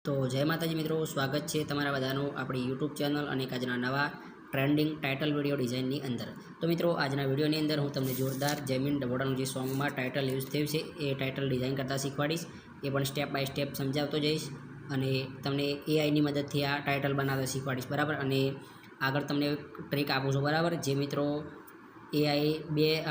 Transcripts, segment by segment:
તો જય માતાજી મિત્રો, સ્વાગત છે તમારા બધાનું આપણી યુટ્યુબ ચેનલ અને એક આજના નવા ટ્રેન્ડિંગ ટાઇટલ વિડીયો ડિઝાઇનની અંદર. તો મિત્રો, આજના વિડીયોની અંદર હું તમને જોરદાર જયમીન ડભોડાનું જે સોંગમાં ટાઇટલ યુઝ થયું છે એ ટાઇટલ ડિઝાઇન કરતાં શીખવાડીશ. એ પણ સ્ટેપ બાય સ્ટેપ સમજાવતો જઈશ અને તમને એઆઈની મદદથી આ ટાઇટલ બનાવતા શીખવાડીશ, બરાબર. અને આગળ તમને ટ્રીક આપું છું, બરાબર. જે મિત્રો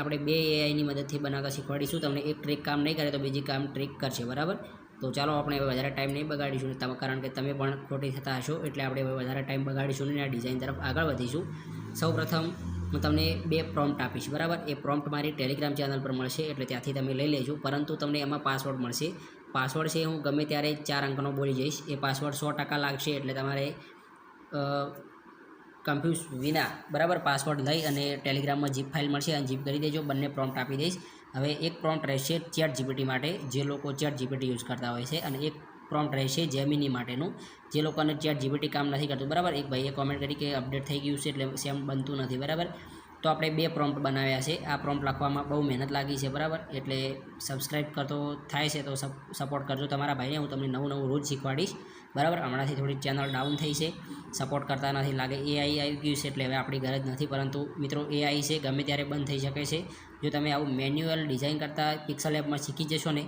આપણે બે એઆઈની મદદથી બનાવતા શીખવાડીશું. તમને એક ટ્રીક કામ નહીં કરે તો બીજી કામ ટ્રીક કરશે, બરાબર. તો ચાલો આપણે હવે વધારે ટાઈમ નહીં બગાડીશું, કારણ કે તમે પણ ખોટી થતા હશો, એટલે આપણે હવે વધારે ટાઈમ બગાડીશું નહીં, આ ડિઝાઇન તરફ આગળ વધીશું. સૌપ્રથમ હું તમને બે પ્રોમ્પ્ટ આપીશ, બરાબર. એ પ્રોમ્પ્ટ મારી ટેલિગ્રામ ચેનલ પર મળશે, એટલે ત્યાંથી તમે લઈ લેજો. પરંતુ તમને એમાં પાસવર્ડ મળશે. પાસવર્ડ છે હું ગમે ત્યારે 4 અંકનો બોલી જઈશ. એ પાસવર્ડ 100% લાગશે, એટલે તમારે કન્ફ્યુઝ વિના, બરાબર, પાસવર્ડ લઈ અને ટેલિગ્રામમાં જીપ ફાઇલ મળશે અને જીપ કરી દેજો. બંને પ્રોમ્પ્ટ આપી દઈશ. હવે એક પ્રોમ્પ્ટ રહેશે ચેટ જીપીટી માટે, જે લોકો ચેટ જીપીટી યુઝ કરતા હોય છે, અને એક પ્રોમ્પ્ટ રહેશે જેમિની માટેનું, જે લોકોને ચેટ જીપીટી કામ નથી કરતું, બરાબર. એક ભાઈએ કોમેન્ટ કરી કે અપડેટ થઈ ગયું છે એટલે સેમ બનતું નથી, બરાબર. તો આપણે બે પ્રોમ્પ્ટ બનાવ્યા છે. આ પ્રોમ્પ્ટ લખવામાં બહુ મહેનત લાગી છે, બરાબર. એટલે સબસ્ક્રાઈબ કરતો થાય છે તો સપોર્ટ કરજો તમારા ભાઈને. હું તમને નવું રોજ શીખવાડીશ, બરાબર. હમણાંથી થોડી ચેનલ ડાઉન થઈ છે, સપોર્ટ કરતા નથી, લાગે એઆઈ આવી ગયું છે એટલે હવે આપણી ગરજ નથી. પરંતુ મિત્રો, એઆઈ છે, ગમે ત્યારે બંધ થઈ શકે છે. જો તમે આવું મેન્યુઅલ ડિઝાઇન કરતાં પિક્સલ એપમાં શીખી જશો ને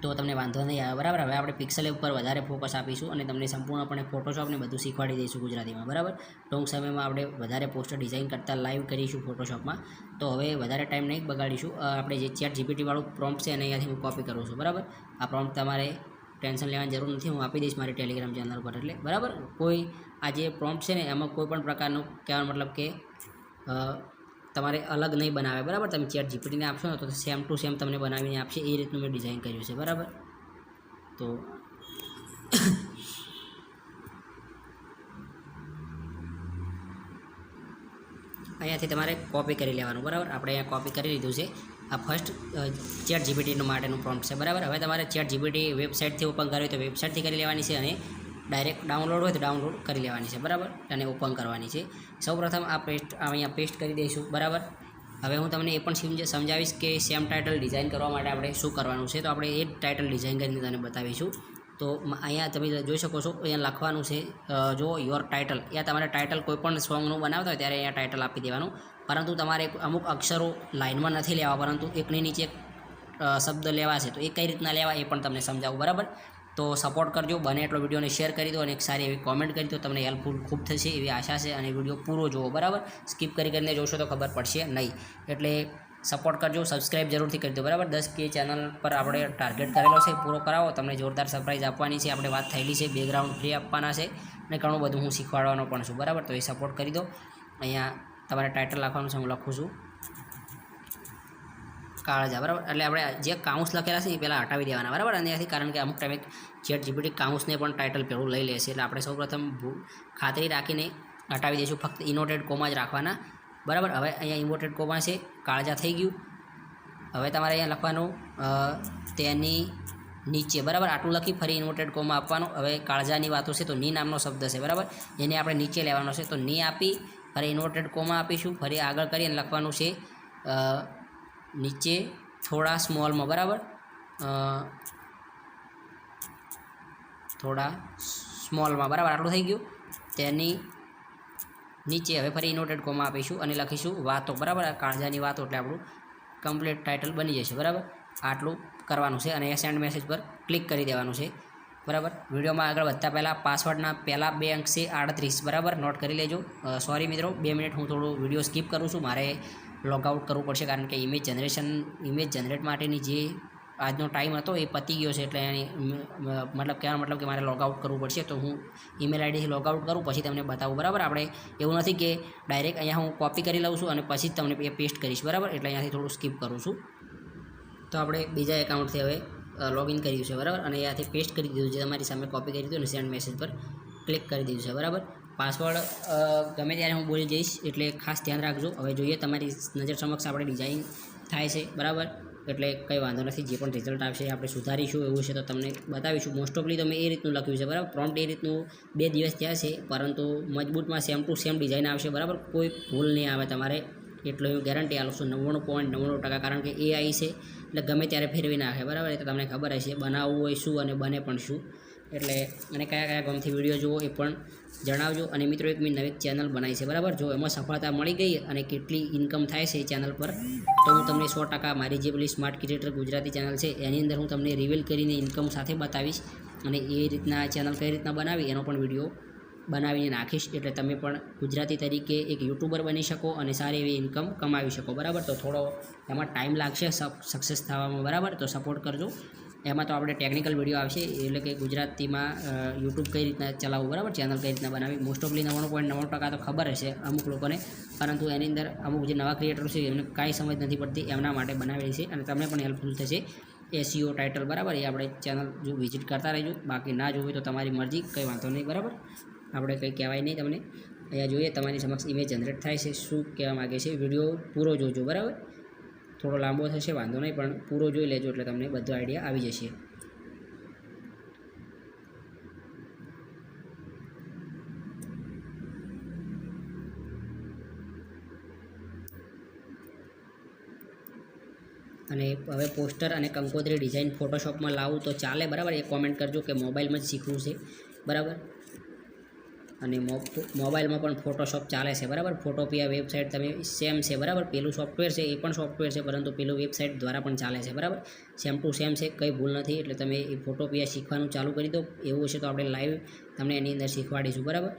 તો તમને વાંધો નહીં આવે, બરાબર. હવે આપણે પિક્સલ એપ પર વધારે ફોકસ આપીશું અને તમને સંપૂર્ણપણે ફોટોશોપને બધું શીખવાડી દઈશું ગુજરાતીમાં, બરાબર. ટૂંક સમયમાં આપણે વધારે પોસ્ટર ડિઝાઇન કરતાં લાઈવ કરીશું ફોટોશોપમાં. તો હવે વધારે ટાઈમ નહીં બગાડીશું. આપણે જે ચેટ જીપીટીવાળું પ્રોમ્પ્ટ છે એને અહીંયાથી હું કોપી કરું છું, બરાબર. આ પ્રોમ્પ્ટ તમારે ટેન્શન લેવાની જરૂર નથી, હું આપી દઈશ મારી ટેલિગ્રામ ચેનલ પર, એટલે બરાબર. કોઈ આ જે પ્રોમ્પ્ટ છે ને એમાં કોઈ પણ પ્રકારનું કહેવાનો મતલબ કે તમારે અલગ નહીં બનાવે, બરાબર. તમે ચેટ જીપીટીને આપશો ને તો સેમ ટુ સેમ તમને બનાવીને આપશે. એ રીતનું મેં ડિઝાઇન કર્યું છે, બરાબર. તો અહીંયાથી તમારે કોપી કરી લેવાનું, બરાબર. આપણે અહીંયા કોપી કરી લીધું છે. આ ફર્સ્ટ ચેટ જીપીટી માટેનું પ્રોમ્પ્ટ છે, બરાબર. હવે તમારે ચેટ જીપીટી વેબસાઇટથી ઓપન કરવી તો વેબસાઇટથી કરી લેવાની છે, અને ડાયરેક્ટ ડાઉનલોડ હોય તો ડાઉનલોડ કરી લેવાની છે, બરાબર. અને ઓપન કરવાની છે. સૌપ્રથમ આ અહીંયા પેસ્ટ કરી દઈશું, બરાબર. હવે હું તમને એ પણ સમજાવીશ કે સેમ ટાઇટલ ડિઝાઇન કરવા માટે આપણે શું કરવાનું છે. તો આપણે એ જ ટાઇટલ ડિઝાઇન કરીને તમને બતાવીશું. તો અહીંયા તમે જોઈ શકો છો, અહીંયા લખવાનું છે જો યોર ટાઇટલ. અહીંયા તમારે ટાઇટલ કોઈ પણ સોંગનું બનાવતા હોય ત્યારે અહીંયા ટાઇટલ આપી દેવાનું. પરંતુ તમારે અમુક અક્ષરો લાઇનમાં નથી લેવા, પરંતુ એકની નીચે શબ્દ લેવા છે. તો એ કઈ રીતના લેવા એ પણ તમને સમજાવું, બરાબર. તો સપોર્ટ કરજો, બને એટલો વિડીયોને શેર કરી દો અને એક સારી એવી કોમેન્ટ કરી દો. તમને હેલ્પફુલ ખૂબ થશે એવી આશા છે. અને વિડીયો પૂરો જુઓ, બરાબર. સ્કીપ કરીને જોશો તો ખબર પડશે નહીં, એટલે સપોર્ટ કરજો. સબસ્ક્રાઈબ જરૂરથી કરી દો, બરાબર. 10K ચેનલ પર આપણે ટાર્ગેટ કરેલો છે, પૂરો કરાવો. તમને જોરદાર સરપ્રાઈઝ આપવાની છે, આપણે વાત થયેલી છે. બેકગ્રાઉન્ડ ફ્રી આપવાના છે અને ઘણું બધું હું શીખવાડવાનો પણ છું, બરાબર. તો એ સપોર્ટ કરી દો. અહીંયા તમારે ટાઇટલ લખવાનું છે, હું લખું છું કાળજા, બરાબર. એટલે આપણે જે કાઉન્સ લખેલા છે એ પહેલાં હટાવી દેવાના, બરાબર. અહીંયાથી, કારણ કે અમુક ટાઈમે ચેટ જીપીટી કાઉન્સને પણ ટાઇટલ પહેલું લઈ લેશે, એટલે આપણે સૌપ્રથમ ખાતરી રાખીને હટાવી દઈશું. ફક્ત ઇનોટેડ કોમા જ રાખવાના, બરાબર. હવે અહીંયા ઇન્વર્ટેડ કોમા છે, કાળજા થઈ ગયું. હવે તમારે અહીંયા લખવાનું તેની નીચે, બરાબર. આટલું લખી ફરી ઇન્વર્ટેડ કોમા આપવાનું. હવે કાળજાની વાતો છે તો ની નામનો શબ્દ છે, બરાબર. એને આપણે નીચે લેવાનો છે, તો ની આપી ફરી ઇન્વર્ટેડ કોમા આપીશું. ફરી આગળ કરીને લખવાનું છે નીચે થોડા સ્મોલમાં, બરાબર. થોડા સ્મોલમાં, બરાબર. આટલું થઈ ગયું. તેની નીચે હવે ફરી ઇન્વર્ટેડ કોમા આપીશું અને લખીશું વાતો, બરાબર. આ કાળજાની વાતો, એટલે આપણું કમ્પ્લીટ ટાઇટલ બની જશે, બરાબર. આટલું કરવાનું છે અને સેન્ડ મેસેજ પર ક્લિક કરી દેવાનું છે, બરાબર. વિડીયોમાં આગળ વધતા પહેલાં પાસવર્ડના પહેલાં 2 અંક છે 38, બરાબર. નોટ કરી લેજો. સોરી મિત્રો, 2 મિનિટ હું થોડું વિડીયો સ્કીપ કરું છું. મારે લોગઆઉટ કરવું પડશે, કારણ કે ઇમેજ જનરેટ માટેની જે આજનો ટાઈમ હતો એ પતી ગયો છે, એટલે એની કહેવાનો મતલબ કે મારે લોગઆઉટ કરવું પડશે. તો હું ઈમેલ આઈડીથી લોગઆઉટ કરું પછી તમને બતાવું, બરાબર. આપણે એવું નથી કે ડાયરેક્ટ અહીંયા હું કોપી કરી લઉં છું અને પછી જ તમને એ પેસ્ટ કરીશ, બરાબર. એટલે અહીંયાથી થોડું સ્કીપ કરું છું. તો આપણે બીજા એકાઉન્ટથી હવે લોગિન કર્યું છે, બરાબર. અને અહીંયાથી પેસ્ટ કરી દીધું છે, તમારી સામે કોપી કરી દીધું અને સેન્ડ મેસેજ પર ક્લિક કરી દીધું છે, બરાબર. પાસવર્ડ ગમે ત્યારે હું બોલી જઈશ, એટલે ખાસ ધ્યાન રાખજો. હવે જોઈએ, તમારી નજર સમક્ષ આપણે ડિઝાઇન થાય છે, બરાબર. એટલે કંઈ વાંધો નથી. જે પણ રિઝલ્ટ આવશે આપણે સુધારીશું. એવું છે તો તમને બતાવીશું. મોસ્ટ ઓફલી તો મેં એ રીતનું લખ્યું છે, બરાબર. પ્રોમ્પ્ટ એ રીતનું 2 દિવસ થયા છે, પરંતુ મજબૂતમાં સેમ ટુ સેમ ડિઝાઇન આવશે, બરાબર. કોઈ ભૂલ નહીં આવે તમારે, એટલો હું ગેરંટી આપું છું. 99.99%, કારણ કે એઆઈ છે એટલે ગમે ત્યારે ફેરવી નાખે, બરાબર. એ તો તમને ખબર હશે. બનાવવું હોય શું અને બને પણ શું, એટલે અને કયા કયા ગામથી વિડીયો જુઓ એ પણ જણાવજો. અને મિત્રો એક મેં નવી ચેનલ બનાવી છે બરાબર, જો એમાં સફળતા મળી ગઈ અને કેટલી ઇન્કમ થાય છે એ ચેનલ પર, તો હું તમને 100% મારી જે પેલી સ્માર્ટ ક્રિએટર ગુજરાતી ચેનલ છે એની અંદર હું તમને રિવીલ કરીને ઇન્કમ સાથે બતાવીશ, અને એ રીતના ચેનલ કઈ રીતના બનાવી એનો પણ વિડીયો બનાવીને નાખીશ. એટલે તમે પણ ગુજરાતી તરીકે એક યુટ્યુબર બની શકો અને સારી એવી ઇન્કમ કમાવી શકો બરાબર. તો થોડો એમાં ટાઈમ લાગશે સક્સેસ થવામાં બરાબર, તો સપોર્ટ કરજો. એમાં તો આપણે ટેકનિકલ વિડીયો આવશે, એટલે કે ગુજરાતીમાં યુટ્યુબ કઈ રીતના ચલાવવું બરાબર, ચેનલ કઈ રીતના બનાવી. મોસ્ટ ઓફલી 99.99% તો ખબર હશે અમુક લોકોને, પરંતુ એની અંદર અમુક જે નવા ક્રિએટરો છે એમને કાંઈ સમજ નથી પડતી, એમના માટે બનાવેલી છે અને તમને પણ હેલ્પફુલ થશે. SEO ટાઇટલ બરાબર, એ આપણે ચેનલ જો વિઝિટ કરતા રહેજો. બાકી ના જોવું તો તમારી મરજી, કંઈ વાંધો નહીં બરાબર, આપણે કંઈ કહેવાય નહીં તમને. અહીંયા જોઈએ તમારી સમક્ષ ઇમેજ જનરેટ થાય છે, શું કહેવા માગે છે. વિડીયો પૂરો જોજો બરાબર, થોડો લાંબો થશે વાંધો નહીં, પણ પૂરો જોઈ લેજો એટલે તમને બધો આઈડિયા આવી જશે. અને હવે પોસ્ટર અને કંકોત્રી ડિઝાઇન ફોટોશોપમાં લાવું તો ચાલે બરાબર, એ કોમેન્ટ કરજો કે મોબાઈલમાં જ શીખવું છે બરાબર. અને મોબાઈલમાં પણ ફોટોશોપ ચાલે છે બરાબર. ફોટોપિયા વેબસાઇટ તમે સેમ છે બરાબર, પેલું સોફ્ટવેર છે એ પણ સોફ્ટવેર છે, પરંતુ પેલું વેબસાઇટ દ્વારા પણ ચાલે છે બરાબર. સેમ ટુ સેમ છે, કંઈ ભૂલ નથી. એટલે તમે એ ફોટોપિયા શીખવાનું ચાલુ કરી દો. એવું છે તો આપણે લાઈવ તમને એની અંદર શીખવાડીશું બરાબર.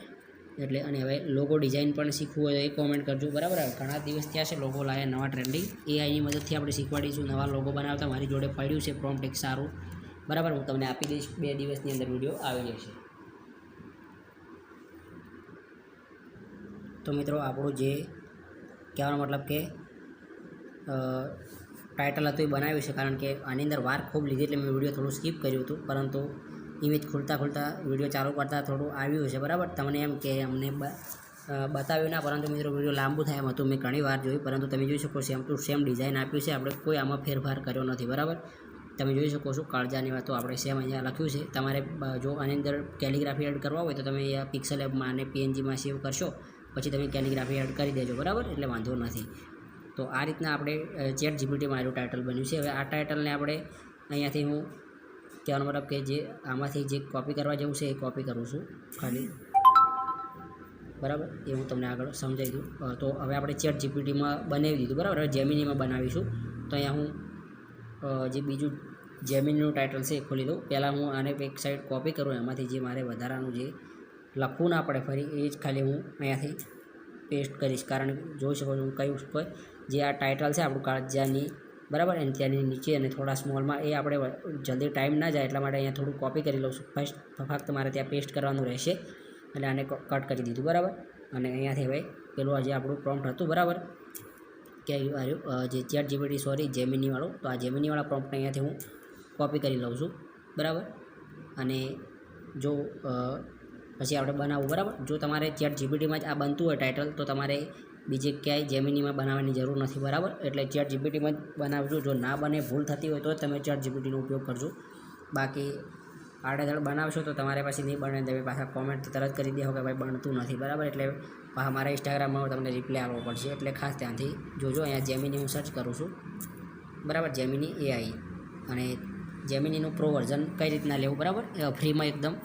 એટલે અને હવે લોગો ડિઝાઇન પણ શીખવું હોય તો એ કોમેન્ટ કરજો બરાબર. ઘણા દિવસ થયા છે લોગો લાયા નવા ટ્રેન્ડિંગ, AIની મદદથી આપણે શીખવાડીશું નવા લોગો બનાવતા. મારી જોડે પડ્યું છે પ્રોમ્પ્ટ એક સારું બરાબર, હું તમને આપી દઈશ, 2 દિવસની અંદર વિડીયો આવી જશે. તો મિત્રો આપણું જે કહેવાનો મતલબ કે ટાઇટલ હતું એ બનાવ્યું છે, કારણ કે આની અંદર વાર ખૂબ લીધી એટલે મેં વિડીયો થોડું સ્કીપ કર્યું હતું, પરંતુ ઇમેજ ખુલતા વિડીયો ચાલુ કરતાં થોડું આવ્યું છે બરાબર. તમને એમ કે અમને બતાવ્યું ના, પરંતુ મિત્રો વિડીયો લાંબુ થાય એમ હતું, મેં ઘણી વાર જોયું, પરંતુ તમે જોઈ શકો સેમ ટુ સેમ ડિઝાઇન આપ્યું છે, આપણે કોઈ આમાં ફેરફાર કર્યો નથી બરાબર. તમે જોઈ શકો છો કાળજાની વાતો આપણે સેમ અહીંયા લખ્યું છે. તમારે જો આની અંદર કેલિગ્રાફી એડ કરવા હોય તો તમે અહીંયા પિક્સલ એપમાં અને PNGમાં સેવ કરશો, પછી તમે કેલિગ્રાફી એડ કરી દેજો બરાબર, એટલે વાંધો નથી. તો આ રીતના આપણે ChatGPTમાં મારું ટાઇટલ બન્યું છે. હવે આ ટાઇટલને આપણે અહીંયાથી હું કહેવાનો મતલબ કે જે આમાંથી જે કોપી કરવા જેવું છે એ કોપી કરું છું ખાલી બરાબર, એ હું તમને આગળ સમજાવી દઉં. તો હવે આપણે ChatGPTમાં બનાવી દીધું બરાબર. હવે જેમિનીમાં બનાવીશું. તો અહીંયા હું જે બીજું જેમિનીનું ટાઇટલ છે એ ખોલી દઉં. પહેલાં હું આને એક સાઈડ કોપી કરું, એમાંથી જે મારે વધારાનું જે લખવું ના પડે ફરી, એ જ ખાલી હું અહીંયાથી પેસ્ટ કરીશ. કારણ કે જોઈ શકો છો હું કહ્યું કોઈ જે આ ટાઇટલ છે આપણું કાળજાની બરાબર, અને ત્યાંની નીચે અને થોડા સ્મોલમાં, એ આપણે જલ્દી ટાઈમ ના જાય એટલા માટે અહીંયા થોડું કોપી કરી લઉં છું. ફક્ત મારે ત્યાં પેસ્ટ કરવાનું રહેશે, એટલે આને કટ કરી દીધું બરાબર. અને અહીંયાથી હવે પેલું જે આપણું પ્રોમ્પ્ટ હતું બરાબર, કે આવ્યું જે ChatGPT જેમિનીવાળું, તો આ જેમિનીવાળા પ્રોમ્પ્ટને અહીંયાથી હું કોપી કરી લઉં છું બરાબર. અને જો પછી આપણે બનાવવું બરાબર. જો તમારે ChatGPTમાં જ આ બનતું હોય ટાઇટલ, તો તમારે બીજે ક્યાંય જેમિનીમાં બનાવવાની જરૂર નથી બરાબર. એટલે ChatGPTમાં જ બનાવજો. જો ના બને, ભૂલ થતી હોય તો તમે ChatGPTનો ઉપયોગ કરજો. બાકી આડેધડ બનાવશો તો તમારે પાછી નહીં બને, તમે પાછા કોમેન્ટ તરત કરી દે કે ભાઈ બનતું નથી બરાબર. એટલે પાછા મારા ઇન્સ્ટાગ્રામમાં તમને રિપ્લાય આપવો પડશે, એટલે ખાસ ધ્યાનથી જોજો. અહીંયા જેમિની હું સર્ચ કરું છું બરાબર, જેમિની AI, અને જેમિનીનું પ્રો વર્ઝન કઈ રીતના લેવું બરાબર, ફ્રીમાં એકદમ.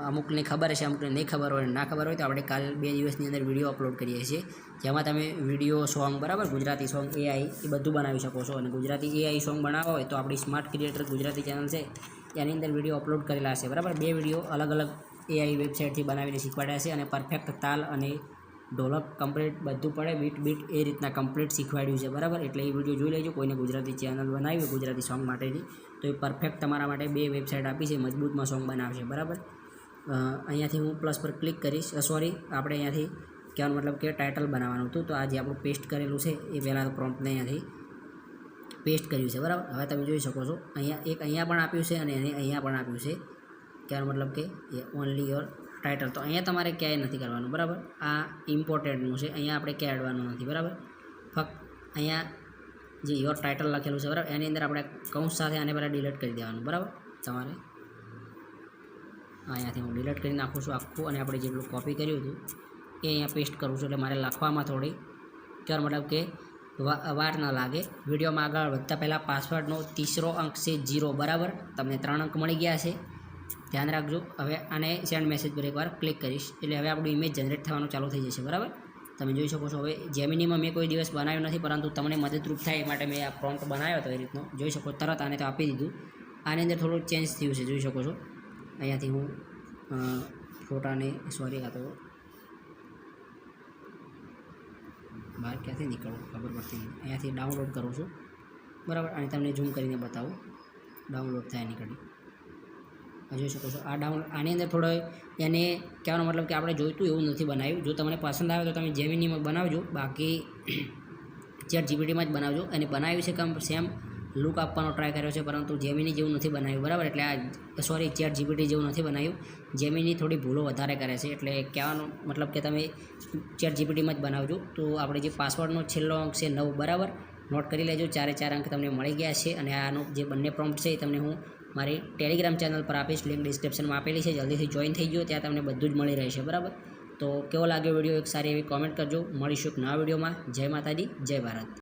અમુકને ખબર હશે, અમુકને નહીં ખબર હોય, ના ખબર હોય તો આપણે કાલ 2 દિવસની અંદર વિડીયો અપલોડ કરીએ છીએ, જેમાં તમે વિડીયો, સોંગ બરાબર, ગુજરાતી સોંગ, AI એ બધું બનાવી શકો છો. અને ગુજરાતી AI સોંગ બનાવવા હોય તો આપણી સ્માર્ટ ક્રિએટર ગુજરાતી ચેનલ છે એની અંદર વિડીયો અપલોડ કરેલા છે બરાબર. 2 વિડીયો અલગ અલગ AI વેબસાઇટથી બનાવીને શીખવાડ્યા છે, અને પરફેક્ટ તાલ અને ઢોલક કમ્પ્લીટ બધું પડે, બીટ એ રીતના કમ્પ્લીટ શીખવાડ્યું છે બરાબર. એટલે એ વિડીયો જોઈ લેજો. કોઈને ગુજરાતી ચેનલ બનાવી હોય ગુજરાતી સોંગ માટેની, તો એ પરફેક્ટ તમારા માટે 2 વેબસાઇટ આપી છે, મજબૂતમાં સોંગ બનાવશે બરાબર. અહીંયાથી હું પ્લસ પર ક્લિક કરીશ. આપણે અહીંયાથી કહેવાનો મતલબ કે ટાઇટલ બનાવવાનું હતું, તો આ જે આપણું પેસ્ટ કરેલું છે એ પહેલાં પ્રોમ્પ્ટને અહીંયાથી પેસ્ટ કર્યું છે બરાબર. હવે તમે જોઈ શકો છો અહીંયા પણ આપ્યું છે અને અહીંયા પણ આપ્યું છે. કહેવાનો મતલબ કે ઓનલી યોર ટાઇટલ, તો અહીંયા તમારે ક્યાંય નથી કરવાનું બરાબર. આ ઇમ્પોર્ટન્ટનું છે, અહીંયા આપણે ક્યાંય એડવાનું નથી બરાબર. ફક્ત અહીંયા જે યોર ટાઇટલ લખેલું છે બરાબર, એની અંદર આપણે કૌંસ સાથે આને પહેલાં ડિલીટ કરી દેવાનું બરાબર. તમારે અહીંયાથી હું ડિલીટ કરી નાખું છું આખું, અને આપણે જેટલું કોપી કર્યું હતું એ અહીંયા પેસ્ટ કરું છું. એટલે મારે લખવામાં થોડી કહેવાનો મતલબ કે વાર ન લાગે. વિડીયોમાં આગળ વધતા પહેલાં પાસવર્ડનો 3રો અંક છે 0 બરાબર. તમને 3 અંક મળી ગયા છે. ધ્યાન રાખજો. હવે આને સેન્ડ મેસેજ પર એકવાર ક્લિક કરીશ એટલે હવે આપણું ઇમેજ જનરેટ થવાનું ચાલુ થઈ જશે. બરાબર, તમે જોઈ શકો છો. હવે જેમિનીમાં મેં કોઈ દિવસ બનાવ્યું નથી, પરંતુ તમને મદદરૂપ થાય એ માટે મેં આ પ્રોમ્પ્ટ બનાવ્યો હતો. એ રીતનો જોઈ શકો, તરત આને તો આપી દીધું. આની અંદર થોડું ચેન્જ થયું છે, જોઈ શકો છો. અહીંયાથી હું ફોટાને આ તો બહાર ક્યાંથી નીકળવું ખબર પડતી નહીં. અહીંયાથી ડાઉનલોડ કરું છું. બરાબર, અને તમને ઝૂમ કરીને બતાવું. ડાઉનલોડ થાય નીકળી જોઈ શકો છો. આની અંદર થોડો એને કહેવાનો મતલબ કે આપણે જોઈતું એવું નથી બનાવ્યું. જો તમને પસંદ આવે તો તમે જેમિનીમાં બનાવજો, બાકી ચેટ જીપીટીમાં જ બનાવજો. અને બનાવ્યું છે કે સેમ લુક આપવાનો ટ્રાય કર્યો છે, પરંતુ જેમિની જેવું નથી બનાવ્યું. બરાબર, એટલે ચેટ જીપીટી જેવું નથી બનાવ્યું. જેમિની થોડી ભૂલો વધારે કરે છે, એટલે કહેવાનો મતલબ કે તમે ચેટ જીપીટીમાં જ બનાવજો. તો આપણે જે પાસવર્ડનો છેલ્લો અંક છે 9, બરાબર, નોટ કરી લેજો. 4 અંક તમને મળી ગયા છે. અને આનો જે બંને પ્રોમ્પ્ટ છે એ તમને હું મારી ટેલિગ્રામ ચેનલ પર આપીશ, લિંક ડિસ્ક્રિપ્શનમાં આપેલી છે. જલ્દીથી જોઈન થઈ ગયો, ત્યાં તમને બધું જ મળી રહેશે. બરાબર, તો કેવો લાગ્યો વિડીયો એક સારી એવી કોમેન્ટ કરજો. મળીશું એક નવા વિડીયોમાં. જય માતાજી, જય ભારત.